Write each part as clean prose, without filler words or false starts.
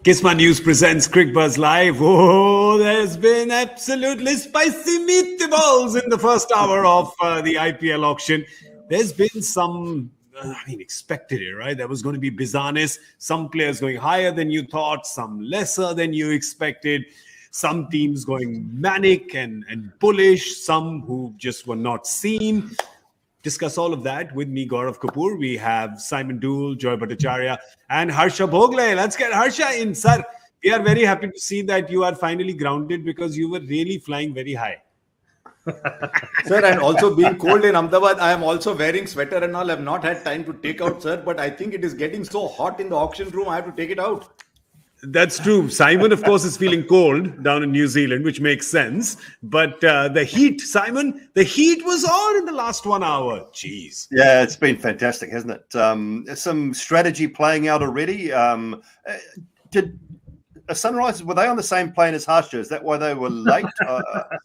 Kisma News presents Cricbuzz Live. Oh, there's been absolutely spicy meatballs in the first hour of the IPL auction. There's been some, expected it, right? There was going to be bizarreness. Some players going higher than you thought, some lesser than you expected. Some teams going manic and bullish, some who just were not seen. Discuss all of that with me, Gaurav Kapur. We have Simon Doull, Joy Bhattacharya, and Harsha Bhogle. Let's get Harsha in, sir. We are very happy to see that you are finally grounded because you were really flying very high. Sir, and also being cold in Ahmedabad, I am also wearing sweater and all. I have not had time to take out, sir, but I think it is getting so hot in the auction room, I have to take it out. That's true. Simon, of course, is feeling cold down in New Zealand, which makes sense. But the heat, Simon, the heat was on in the last 1 hour. Jeez. Yeah, it's been fantastic, hasn't it? Some strategy playing out already. Did Sunrise, were they on the same plane as Harsha? Is that why they were late? Are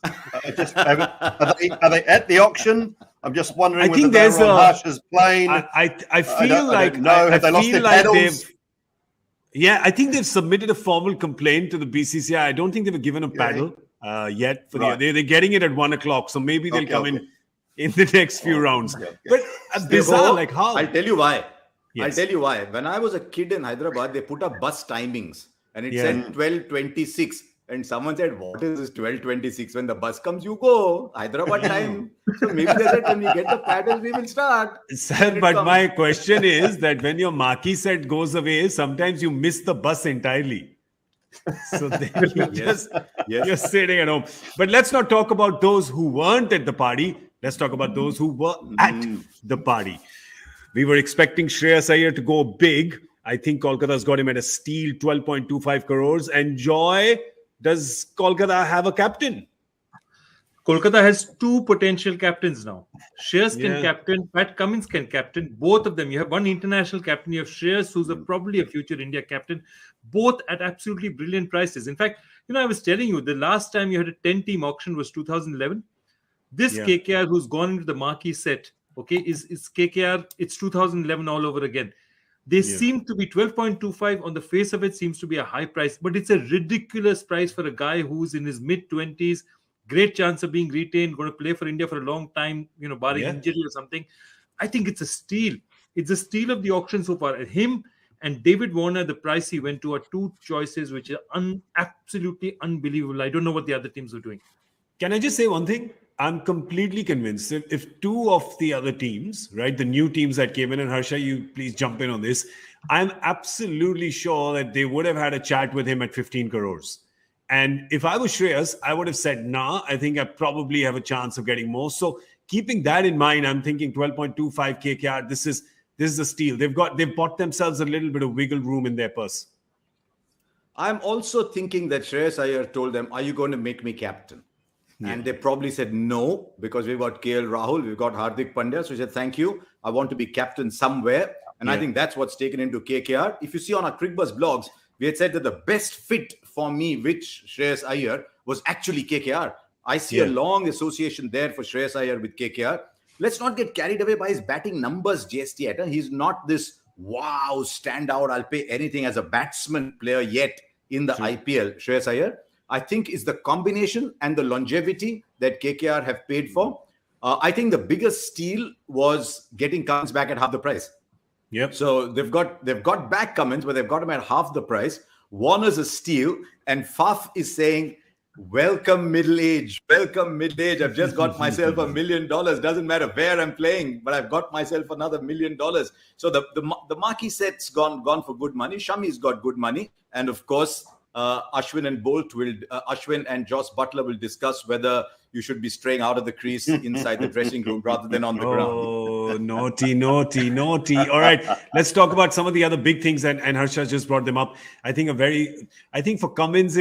they at the auction? I'm just wondering whether they were on Harsha's plane. I feel like have they lost their paddles? Yeah, I think they've submitted a formal complaint to the BCCI. I don't think they've given a paddle yet. They're getting it at 1 o'clock, so maybe they'll come in the next few rounds. Okay. But bizarre, like how? I'll tell you why. Yes. I'll tell you why. When I was a kid in Hyderabad, they put up bus timings and it said 12:26. And someone said, what is this 12:26? When the bus comes, you go. Hyderabad time. So maybe they said, when we get the paddles, we will start. Sir, but my question is that when your marquee set goes away, sometimes you miss the bus entirely. So then you're sitting at home. But let's not talk about those who weren't at the party. Let's talk about those who were at the party. We were expecting Shreyas Iyer to go big. I think Kolkata's got him at a steal, 12.25 crores. And Joy, does Kolkata have a captain? Kolkata has two potential captains now. Shreyas can captain, Pat Cummins can captain. Both of them. You have one international captain. You have Shreyas, who's probably a future India captain. Both at absolutely brilliant prices. In fact, I was telling you, the last time you had a 10-team auction was 2011. This KKR, who's gone into the marquee set, is KKR. It's 2011 all over again. They seem to be 12.25 on the face of it, seems to be a high price, but it's a ridiculous price for a guy who's in his mid-20s, great chance of being retained, going to play for India for a long time, barring injury or something. I think it's a steal. It's a steal of the auction so far. Him and David Warner, the price he went to are two choices which are absolutely unbelievable. I don't know what the other teams are doing. Can I just say one thing? I'm completely convinced if two of the other teams, right, the new teams that came in, and Harsha, you please jump in on this, I'm absolutely sure that they would have had a chat with him at 15 crores. And if I was Shreyas, I would have said, nah, I think I probably have a chance of getting more. So keeping that in mind, I'm thinking 12.25 KKR, this is a steal. They've bought themselves a little bit of wiggle room in their purse. I'm also thinking that Shreyas Iyer told them, are you going to make me captain? And they probably said no, because we've got KL Rahul, we've got Hardik Pandya. So he said, thank you. I want to be captain somewhere. And I think that's what's taken into KKR. If you see on our Cricbuzz blogs, we had said that the best fit for me with Shreyas Iyer was actually KKR. I see a long association there for Shreyas Iyer with KKR. Let's not get carried away by his batting numbers just yet. He's not this wow standout, I'll pay anything as a batsman player yet in the IPL, Shreyas Iyer. I think is the combination and the longevity that KKR have paid for. I think the biggest steal was getting Cummins back at half the price. Yep. So they've got back Cummins, but they've got him at half the price. Warner's a steal, and Faf is saying, welcome middle age. Welcome middle age. I've just got myself $1 million. Doesn't matter where I'm playing, but I've got myself another $1 million. So the marquee set's gone for good money. Shami's got good money. And of course, Ashwin and Joss Butler will discuss whether you should be straying out of the crease inside the dressing room rather than on the ground. Oh, naughty. All right, let's talk about some of the other big things, and Harsha just brought them up. I think for Cummins,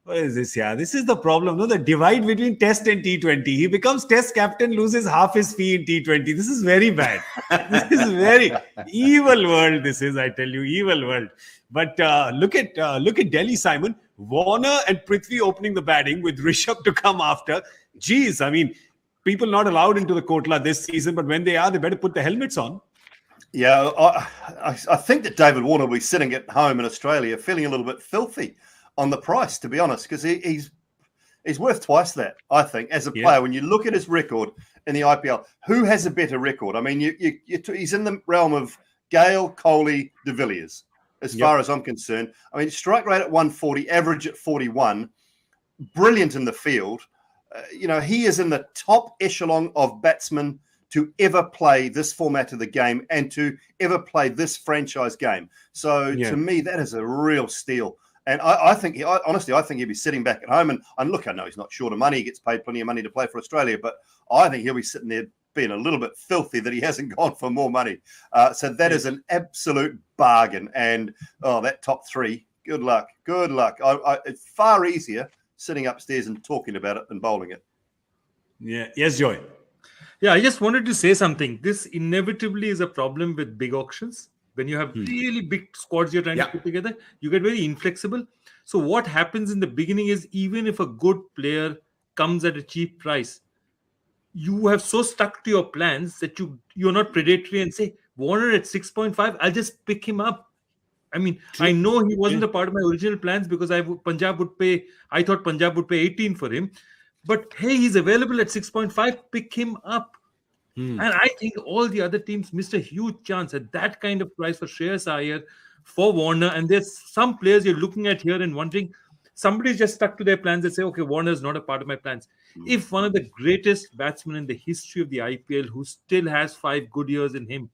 what is this? Yeah, this is the problem. No, the divide between Test and T20. He becomes Test captain, loses half his fee in T20. This is very bad. This is very evil world. This is, I tell you, evil world. But look at Delhi, Simon. Warner and Prithvi opening the batting with Rishabh to come after. Geez, people not allowed into the Kotla this season, but when they are, they better put the helmets on. Yeah, I think that David Warner will be sitting at home in Australia feeling a little bit filthy on the price, to be honest, because he's worth twice that, I think, as a player. When you look at his record in the IPL, who has a better record? I mean, he's in the realm of Gale, Kohli, de Villiers, as far as I'm concerned. I mean, strike rate at 140, average at 41, brilliant in the field. He is in the top echelon of batsmen to ever play this format of the game and to ever play this franchise game. So to me, that is a real steal. And I think, honestly, I think he'll be sitting back at home. And look, I know he's not short of money. He gets paid plenty of money to play for Australia. But I think he'll be sitting there being a little bit filthy that he hasn't gone for more money. So that is an absolute bargain. And, that top three, good luck. Good luck. It's far easier sitting upstairs and talking about it than bowling it. Yeah. Yes, Joy. Yeah, I just wanted to say something. This inevitably is a problem with big auctions. When you have really big squads you're trying to put together, you get very inflexible. So what happens in the beginning is, even if a good player comes at a cheap price, you have so stuck to your plans that you're not predatory and say, Warner at 6.5, I'll just pick him up. I mean, I know he wasn't a part of my original plans because I thought Punjab would pay 18 for him. But hey, he's available at 6.5, pick him up. And I think all the other teams missed a huge chance at that kind of price for Shreyas Iyer, for Warner. And there's some players you're looking at here and wondering, somebody's just stuck to their plans and say, okay, Warner is not a part of my plans. If one of the greatest batsmen in the history of the IPL, who still has 5 good years in him,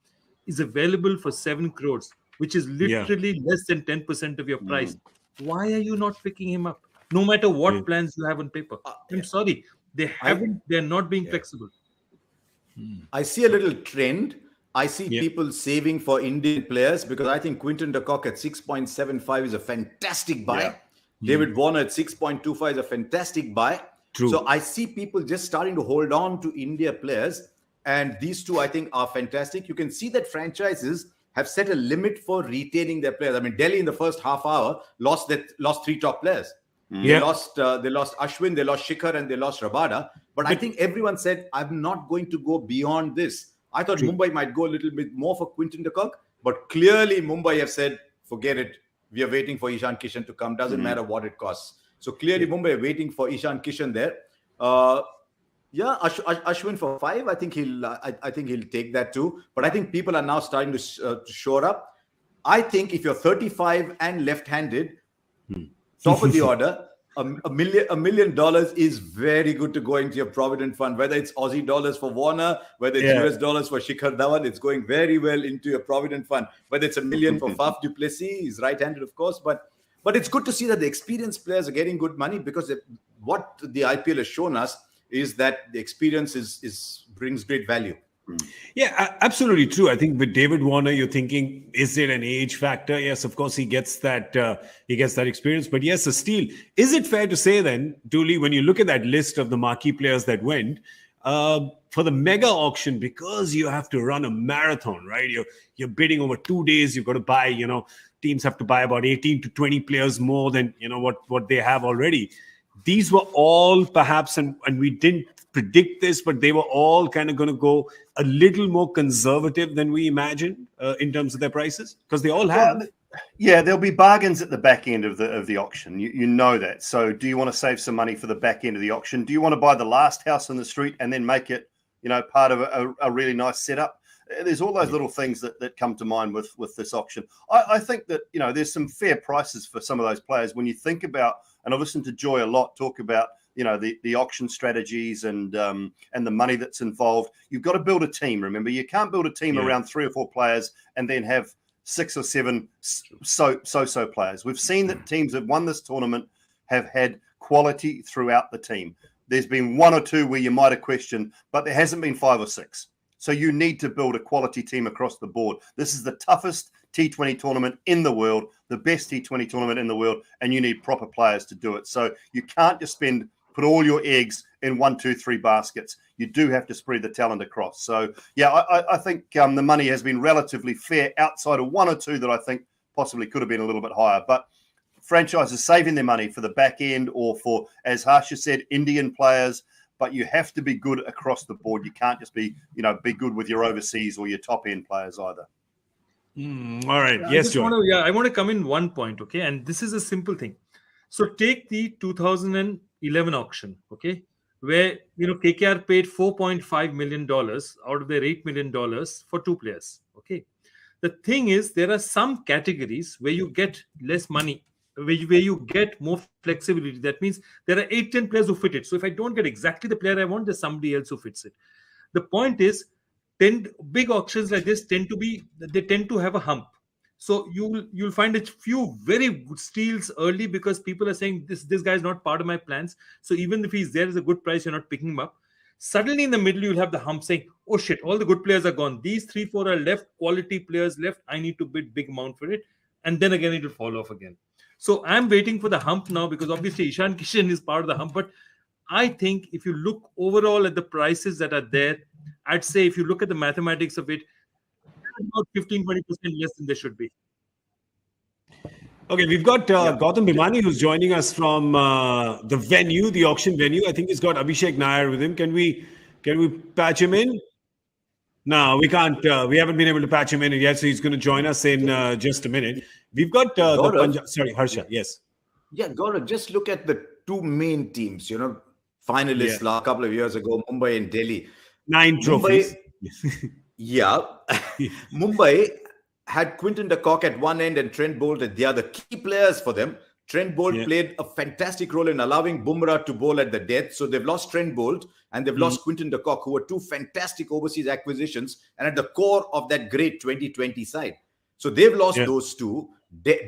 is available for 7 crores, which is literally less than 10% of your price, why are you not picking him up? No matter what plans you have on paper. I'm sorry, they're not being flexible. I see a little trend. I see people saving for Indian players, because I think Quinton de Kock at 6.75 is a fantastic buy. David Warner at 6.25 is a fantastic buy. True. So I see people just starting to hold on to India players. And these two, I think, are fantastic. You can see that franchises have set a limit for retaining their players. I mean, Delhi in the first half hour lost 3 top players. They lost Ashwin, they lost Shikhar, and they lost Rabada. But I think everyone said, I'm not going to go beyond this. I thought Mumbai might go a little bit more for Quinton de Kock, but clearly Mumbai have said, forget it. We are waiting for Ishan Kishan to come. Doesn't matter what it costs. So clearly Mumbai are waiting for Ishan Kishan there. Ashwin for 5. I think he'll take that too. But I think people are now starting to shore up. I think if you're 35 and left-handed, top of the order, $1 million is very good to go into your Provident Fund. Whether it's Aussie dollars for Warner, whether it's US dollars for Shikhar Dhawan, it's going very well into your Provident Fund. Whether it's $1 million for Faf du Plessis, he's right-handed, of course. But it's good to see that the experienced players are getting good money, because what the IPL has shown us is that the experience brings great value. Yeah, absolutely true. I think with David Warner, you're thinking, is there an age factor? Yes, of course, he gets that experience. But yes, a steal. Is it fair to say then, Dooley, when you look at that list of the marquee players that went, for the mega auction, because you have to run a marathon, right? You're bidding over 2 days. You've got to buy, teams have to buy about 18 to 20 players more than, what they have already. These were all perhaps, and we didn't predict this, but they were all kind of going to go a little more conservative than we imagined in terms of their prices, because they all have. Yeah, there'll be bargains at the back end of the auction. You know that. So do you want to save some money for the back end of the auction? Do you want to buy the last house on the street and then make it, part of a really nice setup? There's all those little things that come to mind with this auction. I think that, there's some fair prices for some of those players. When you think about, and I've listened to Joy a lot talk about, the auction strategies and the money that's involved. You've got to build a team. Remember, you can't build a team around 3 or 4 players and then have 6 or 7 so players. We've seen that teams that won this tournament have had quality throughout the team. There's been 1 or 2 where you might have questioned, but there hasn't been 5 or 6. So you need to build a quality team across the board. This is the toughest T20 tournament in the world, the best T20 tournament in the world, and you need proper players to do it. So you can't just put all your eggs in 1, 2, 3 baskets. You do have to spread the talent across. So, I think the money has been relatively fair outside of 1 or 2 that I think possibly could have been a little bit higher. But franchises saving their money for the back end, or for, as Harsha said, Indian players. But you have to be good across the board. You can't just be good with your overseas or your top end players either. All right. I Yes, just Joy. I want to come in one point, okay? And this is a simple thing. So take the 2011 auction, okay, where KKR paid $4.5 million out of their $8 million for 2 players. Okay. The thing is, there are some categories where you get less money, where you get more flexibility. That means there are 8-10 players who fit it. So if I don't get exactly the player I want, there's somebody else who fits it. The point is, big auctions like this tend to have a hump. So you'll find a few very good steals early because people are saying this guy is not part of my plans. So even if he's there as a good price, you're not picking him up. Suddenly in the middle, you'll have the hump saying, oh shit, all the good players are gone. These 3-4 are left, quality players left. I need to bid big amount for it. And then again, it will fall off again. So I'm waiting for the hump now because obviously Ishan Kishan is part of the hump. But I think if you look overall at the prices that are there, I'd say if you look at the mathematics of it, about 15-20% less than they should be. Okay, we've got Gautam Bhimani who's joining us from the auction venue. I think he's got Abhishek Nair with him. Can we patch him in? No, we can't. We haven't been able to patch him in yet, so he's going to join us in just a minute. We've got the Punjab. Sorry, Harsha. Yes. Yeah, Gaurav, just look at the 2 main teams, finalists a couple of years ago, Mumbai and Delhi. 9 trophies. Mumbai had Quinton de Kock at one end and Trent Bolt at the other. Key players for them. Trent Bolt played a fantastic role in allowing Bumrah to bowl at the death. So they've lost Trent Bolt and they've lost Quinton de Kock, who were 2 fantastic overseas acquisitions and at the core of that great 2020 side. So they've lost those 2.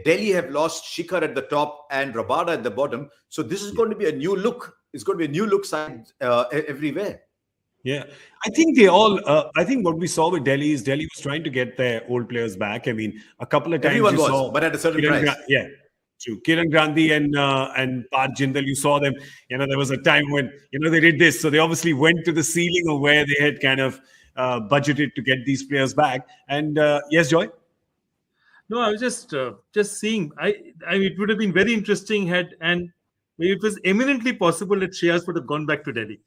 Delhi have lost Shikhar at the top and Rabada at the bottom. So this is going to be a new look. It's going to be a new look side everywhere. Yeah, I think they all. I think what we saw with Delhi is Delhi was trying to get their old players back. I mean, a couple of times everyone you was, saw, but at a certain price. True. Kiran Gandhi and Parth Jindal, you saw them. There was a time when they did this, so they obviously went to the ceiling of where they had kind of budgeted to get these players back. And yes, Joy. No, I was just seeing. It would have been very interesting and it was eminently possible that Shreyas would have gone back to Delhi.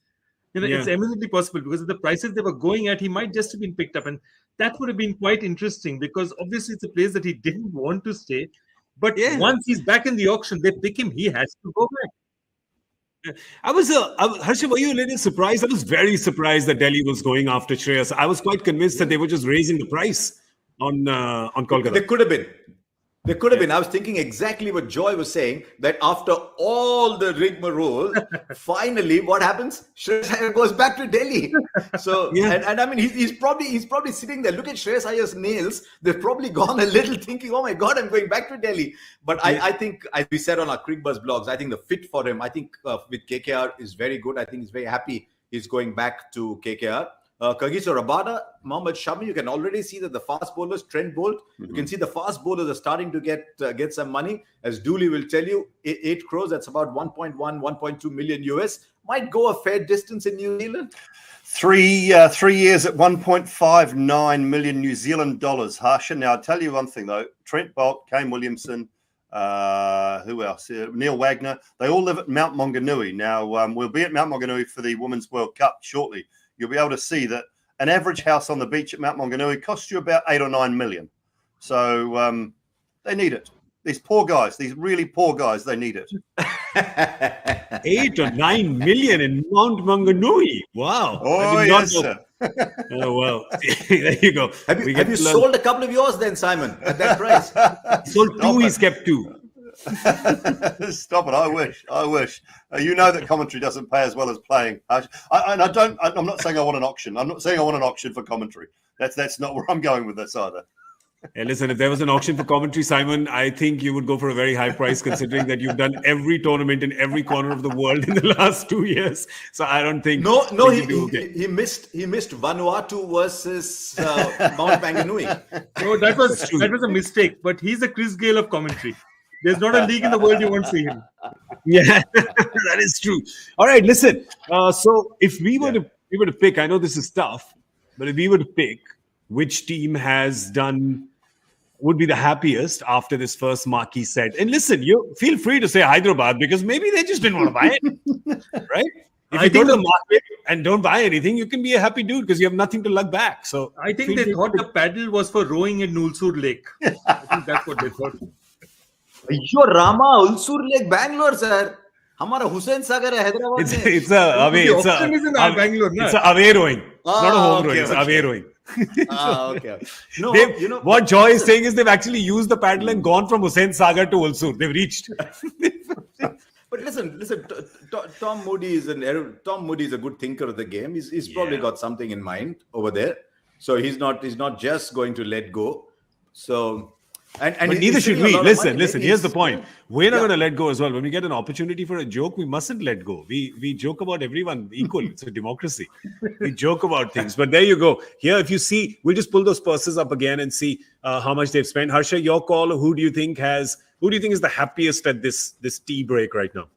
It's eminently possible because of the prices they were going at, he might just have been picked up. And that would have been quite interesting because obviously it's a place that he didn't want to stay. But once he's back in the auction, they pick him, he has to go back. Harsha, were you a little surprised? I was very surprised that Delhi was going after Shreyas. I was quite convinced that they were just raising the price on Kolkata. They could have been. They could have been. I was thinking exactly what Joy was saying, that after all the rigmarole, finally, what happens? Shreyas Iyer goes back to Delhi. So, and I mean, he's probably sitting there. Look at Shreyas Iyer's nails. They've probably gone a little thinking, oh my God, I'm going back to Delhi. But I think, as we said on our Cricbuzz blogs, I think the fit for him, I think with KKR is very good. I think he's very happy he's going back to KKR. Kagiso Rabada, Mohammad Shami, you can already see that the fast bowlers, Trent Bolt, you can see the fast bowlers are starting to get some money. As Doull will tell you, 8 crores, that's about 1.2 million US, might go a fair distance in New Zealand. 3 years at 1.59 million New Zealand dollars, Harsha. Now, I'll tell you one thing, though. Trent Bolt, Kane Williamson, who else? Neil Wagner. They all live at Mount Maunganui. Now, we'll be at Mount Maunganui for the Women's World Cup shortly. You'll be able to see that an average house on the beach at Mount Maunganui costs you about 8 or 9 million. So they need it. These poor guys, these really poor guys, they need it. 8 or 9 million in Mount Maunganui. Wow. Oh, yes, sir. Oh, well, there you go. Have you sold a couple of yours then, Simon, at that price? Sold 2, he's kept 2. Stop it! I wish. You know that commentary doesn't pay as well as playing. I'm not saying I want an auction. I'm not saying I want an auction for commentary. That's not where I'm going with this either. Hey, listen, if there was an auction for commentary, Simon, I think you would go for a very high price, considering that you've done every tournament in every corner of the world in the last 2 years. So I don't think. No, he missed Vanuatu versus Mount Maunganui. No, that was a mistake. But he's the Chris Gayle of commentary. There's not a league in the world you won't see him. Yeah, that is true. All right, listen. So if we were to pick, I know this is tough, but if we were to pick which team would be the happiest after this first marquee set, and listen, you feel free to say Hyderabad because maybe they just didn't want to buy it, right? If you go to the market and don't buy anything, you can be a happy dude because you have nothing to lug back. So I think they thought the paddle was for rowing at Nulsur Lake. I think that's what they thought. Yo, Rama, Ulsur Lake, Bangalore, sir. हमारा हुसैन सागर है हैदराबाद में. It's a away. It's a away rowing. It's not a home rowing. It's away rowing. Okay. No, what Joy is saying is they've actually used the paddle and gone from Hussain Sagar to Ulsur. They've reached. But listen. Tom Moody is a good thinker of the game. He's probably got something in mind over there. So he's not just going to let go. So. And but neither should we. Listen. Here's the point. We're not going to let go as well. When we get an opportunity for a joke, we mustn't let go. We joke about everyone equal. It's a democracy. We joke about things. But there you go. Here, if you see, we'll just pull those purses up again and see how much they've spent. Harsha, your call. Who do you think is the happiest at this tea break right now?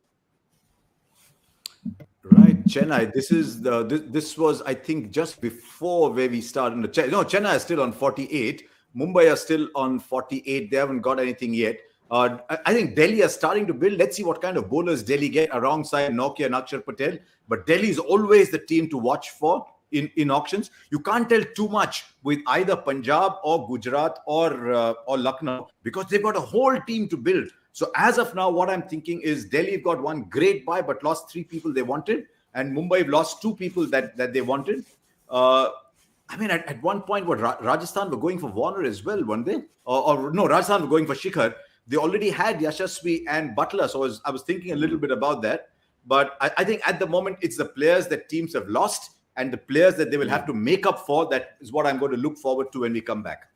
Right, Chennai. This was, I think, just before where we started. Chennai is still on 48. Mumbai are still on 48. They haven't got anything yet. I think Delhi are starting to build. Let's see what kind of bowlers Delhi get alongside Nokia and Akshar Patel. But Delhi is always the team to watch for in auctions. You can't tell too much with either Punjab or Gujarat or Lucknow because they've got a whole team to build. So as of now, what I'm thinking is Delhi have got one great buy but lost 3 people they wanted. And Mumbai have lost 2 people that they wanted. At one point, Rajasthan were going for Warner as well, weren't they? Or no, Rajasthan were going for Shikhar. They already had Yashasvi and Butler, so I was thinking a little bit about that. But I think at the moment, it's the players that teams have lost and the players that they will have to make up for. That is what I'm going to look forward to when we come back.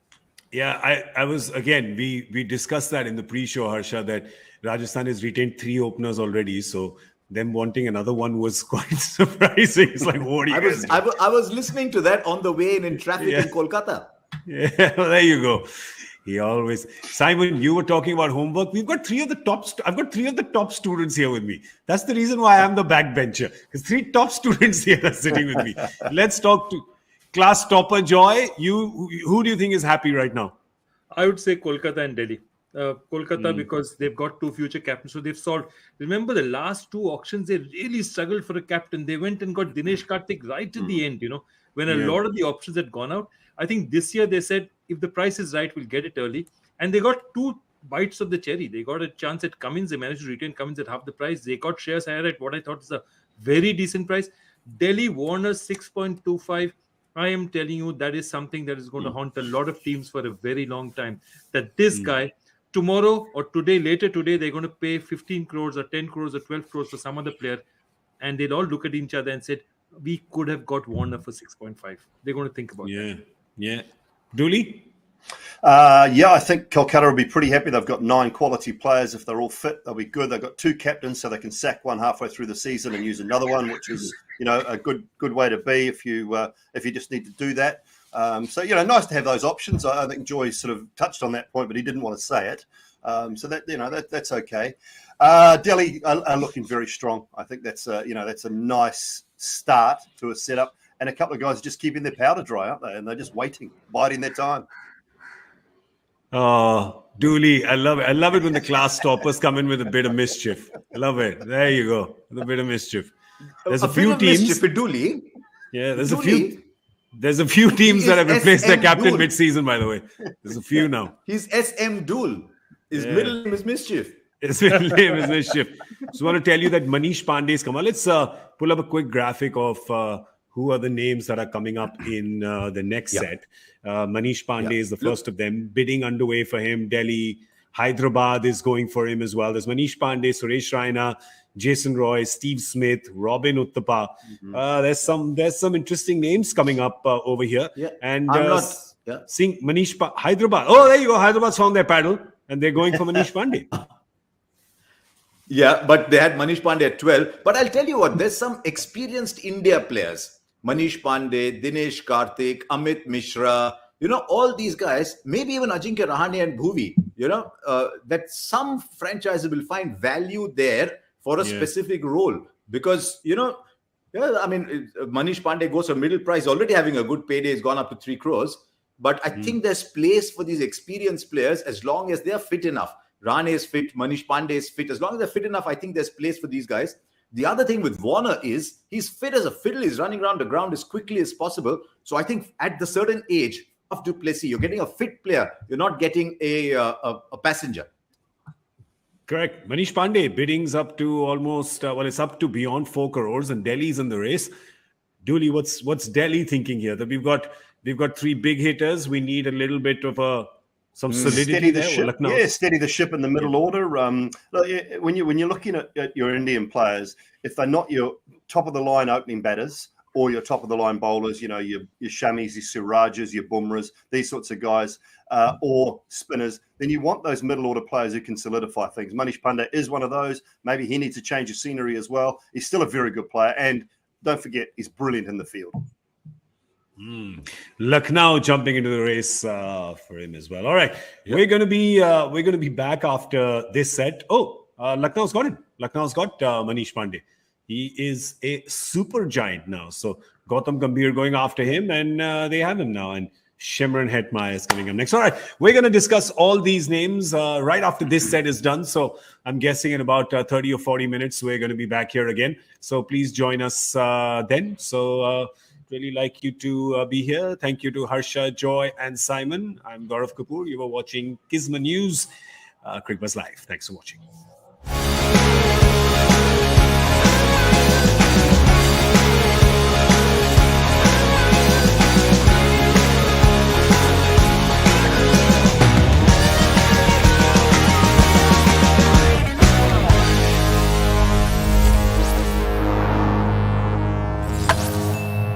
Yeah, I was, again, we discussed that in the pre-show, Harsha, that Rajasthan has retained 3 openers already, so them wanting another one was quite surprising. It's like, what do you guys do? I was listening to that on the way in traffic in Kolkata. Yeah, well, there you go. He always... Simon, you were talking about homework. I've got 3 of the top students here with me. That's the reason why I'm the backbencher. Because 3 top students here are sitting with me. Let's talk to class topper Joy. Who do you think is happy right now? I would say Kolkata and Delhi. Kolkata because they've got 2 future captains, so they've solved. Remember the last 2 auctions, they really struggled for a captain. They went and got Dinesh Karthik right at the end, when a lot of the options had gone out. I think this year they said, if the price is right, we'll get it early. And they got 2 bites of the cherry. They got a chance at Cummins. They managed to retain Cummins at half the price. They got Shreyas Iyer at what I thought is a very decent price. Delhi Warner 6.25. I am telling you, that is something that is going to haunt a lot of teams for a very long time. That this guy, tomorrow or later today, they're going to pay 15 crores or 10 crores or 12 crores for some other player. And they'll all look at each other and said, we could have got Warner for 6.5. They're going to think about that. Yeah. Dooley? I think Kolkata will be pretty happy. They've got 9 quality players. If they're all fit, they'll be good. They've got 2 captains, so they can sack one halfway through the season and use another one, which is, a good way to be if you just need to do that. Nice to have those options. I think Joy sort of touched on that point, but he didn't want to say it. So that's okay. Delhi are looking very strong. I think that's a nice start to a setup. And a couple of guys are just keeping their powder dry, aren't they? And they're just waiting, biding their time. Oh, Dooley, I love it. I love it when the class toppers come in with a bit of mischief. I love it. There you go. With a bit of mischief. There's a few teams. Dooley. Yeah, there's a few teams that have replaced their captain Doull. mid-season, by the way. There's a few now. He's SM Doull. His middle name is Mischief. His middle name is Mischief. Just want to tell you that Manish Pandey is coming. Let's pull up a quick graphic of who are the names that are coming up in the next set. Manish Pandey is the first of them. Bidding underway for him. Delhi, Hyderabad is going for him as well. There's Manish Pandey, Suresh Raina, Jason Roy, Steve Smith, Robin Uthappa. There's some interesting names coming up over here. Yeah. And seeing Manish Hyderabad. Oh, there you go. Hyderabad's found their paddle and they're going for Manish Pandey. Yeah, but they had Manish Pandey at 12. But I'll tell you what, there's some experienced India players. Manish Pandey, Dinesh Karthik, Amit Mishra, all these guys, maybe even Ajinkya Rahane and Bhuvi, that some franchises will find value there for a specific role. Because, Manish Pandey goes for middle price, already having a good payday, he's gone up to 3 crores. But I think there's place for these experienced players as long as they're fit enough. Rahane is fit, Manish Pandey is fit. As long as they're fit enough, I think there's place for these guys. The other thing with Warner is he's fit as a fiddle. He's running around the ground as quickly as possible. So I think at the certain age of Du Plessis, you're getting a fit player. You're not getting a passenger. Correct. Manish Pandey, bidding's up to almost, it's up to beyond 4 crores, and Delhi's in the race. Dooley, what's Delhi thinking here? That we've got 3 big hitters. We need a little bit of some solidity steady the there. ship. Yeah, steady the ship in the middle order. When you're looking at your Indian players, if they're not your top of the line opening batters or your top of the line bowlers, your Shamis, your Sirajas, your Bumrahs, these sorts of guys, or spinners, then you want those middle order players who can solidify things. Manish Pandey is one of those. Maybe he needs to change the scenery as well. He's still a very good player, and don't forget, he's brilliant in the field. Lucknow jumping into the race for him as well. All right, we're going to be back after this set. Lucknow's got him. Lucknow's got Manish Pandey. He is a super giant now. So Gautam Gambhir going after him, and they have him now. And Shimron Hetmyer is coming up next. All right, we're going to discuss all these names right after this set is done. So I'm guessing in about 30 or 40 minutes, we're going to be back here again. So please join us then. So really like you to be here. Thank you to Harsha, Joy, and Simon. I'm Gaurav Kapur. You were watching Kisma News, Cricbuzz Live. Thanks for watching.